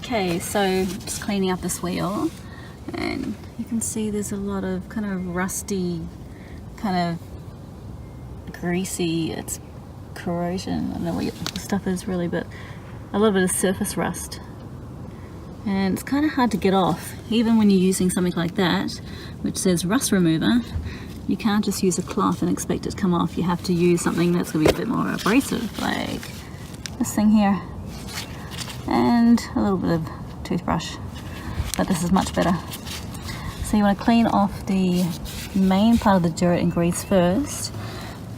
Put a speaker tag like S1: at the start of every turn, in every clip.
S1: Okay, so just cleaning up this wheel, and you can see there's a lot of kind of rusty, kind of greasy, it's corrosion, I don't know what the stuff is really, but a little bit of surface rust. And it's kind of hard to get off, even when you're using something like that, which says rust remover. You can't just use a cloth and expect it to come off. You have to use something that's going to be a bit more abrasive, like this thing here. And a little bit of toothbrush, but this is much better. So you want to clean off the main part of the dirt and grease first,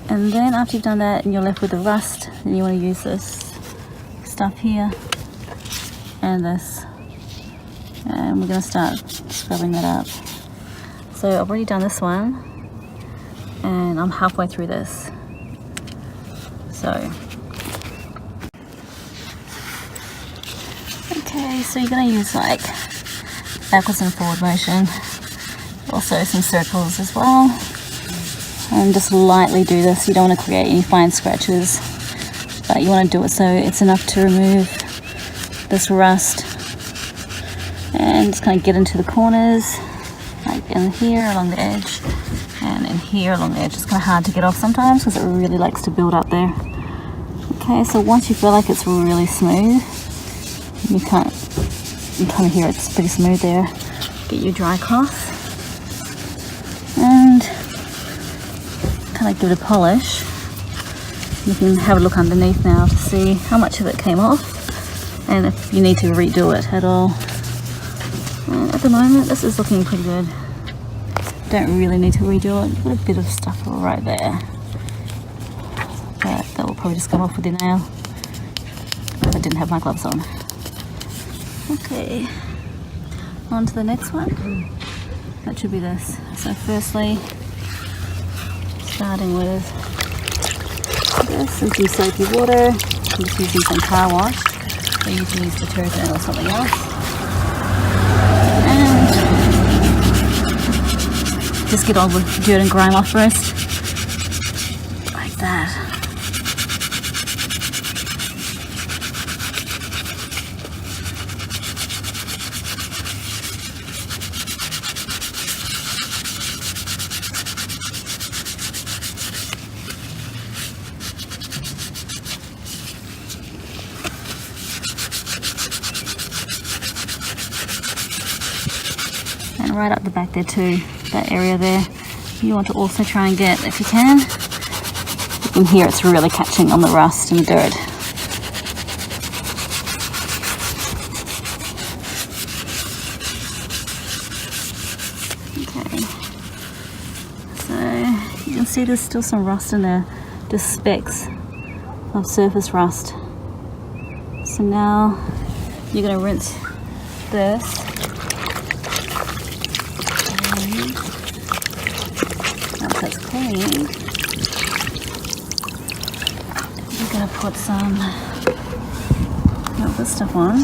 S1: and then after you've done that and you're left with the rust, then you want to use this stuff here and this, and we're going to start scrubbing that up. So I've already done this one and I'm halfway through this. Okay, so you're going to use like backwards and forward motion, also some circles as well, and just lightly do this. You don't want to create any fine scratches, but you want to do it so it's enough to remove this rust, and just kind of get into the corners, like in here along the edge and in here along the edge. It's kind of hard to get off sometimes because it really likes to build up there. Okay, so once you feel like it's really smooth, you kind of hear it's pretty smooth there. Get your dry cloth and kind of give it a polish. You can have a look underneath now to see how much of it came off and if you need to redo it at all. And at the moment this is looking pretty good. Don't really need to redo it. Got a bit of stuff right there, but that will probably just come off with your nail if I didn't have my gloves on. Okay, on to the next one. That should be this. So firstly, starting with this is some soapy water. I'm just using some car wash, so you can use detergent or something else. And just get all the dirt and grime off first, like that. And right up the back there too, that area there, you want to also try and get, if you can. You can hear it's really catching on the rust and the dirt. Okay, so you can see there's still some rust in there, just specks of surface rust. So now you're going to rinse this. Once that's clean, you're going to put some of this stuff on.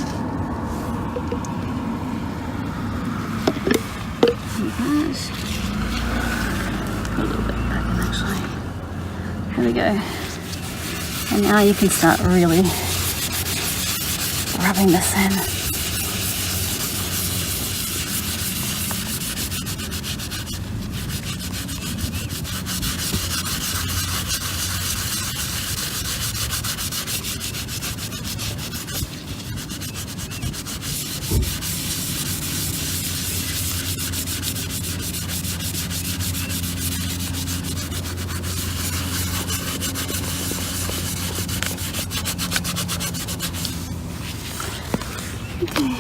S1: Like that. A little bit back in actually. There we go. And now you can start really rubbing this in. Okay,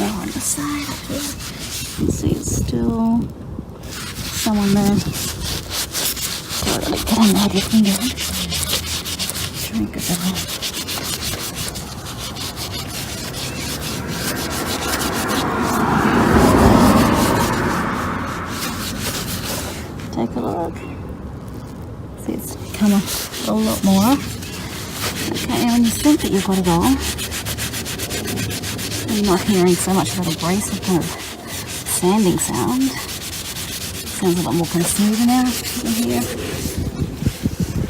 S1: on the side up here. You can see it's still someone there. Don't really get in there with your finger. Drink it all. Take a look. See, it's come off a lot more. Okay, when you think that you've got it all, I'm not hearing so much of that abrasive kind of sanding sound. Sounds a lot more kind of smoother now in here.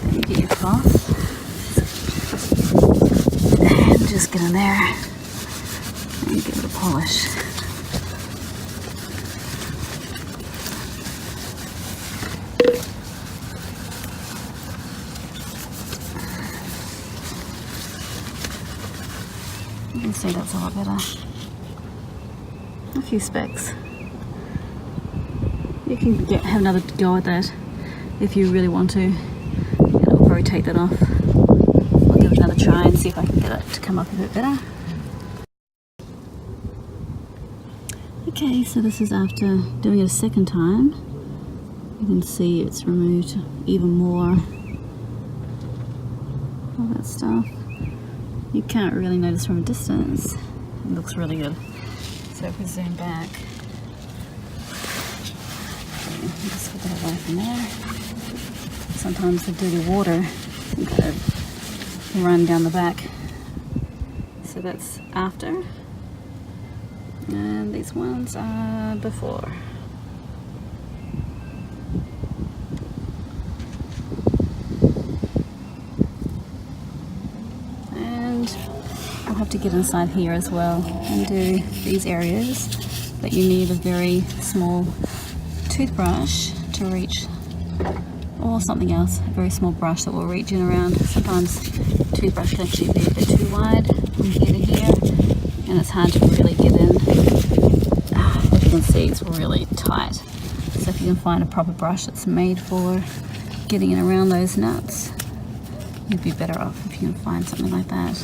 S1: Then you get your cloth and just get in there and give it a polish. You can see that's a lot better. A few specks. You can have another go at that if you really want to. And I'll probably take that off. I'll give it another try and see if I can get it to come up a bit better. Okay, so this is after doing it a second time. You can see it's removed even more all that stuff. You can't really notice from a distance. It looks really good. So if we zoom back, just put that away from there. Sometimes the dirty water can kind of run down the back. So that's after. And these ones are before. And I'll have to get inside here as well and do these areas, but you need a very small toothbrush to reach, or something else, a very small brush that will reach in around. Sometimes the toothbrush can actually be a bit too wide from here to here, and it's hard to really get in. As you can see, it's really tight. So if you can find a proper brush that's made for getting in around those nuts, you'd be better off if you can find something like that.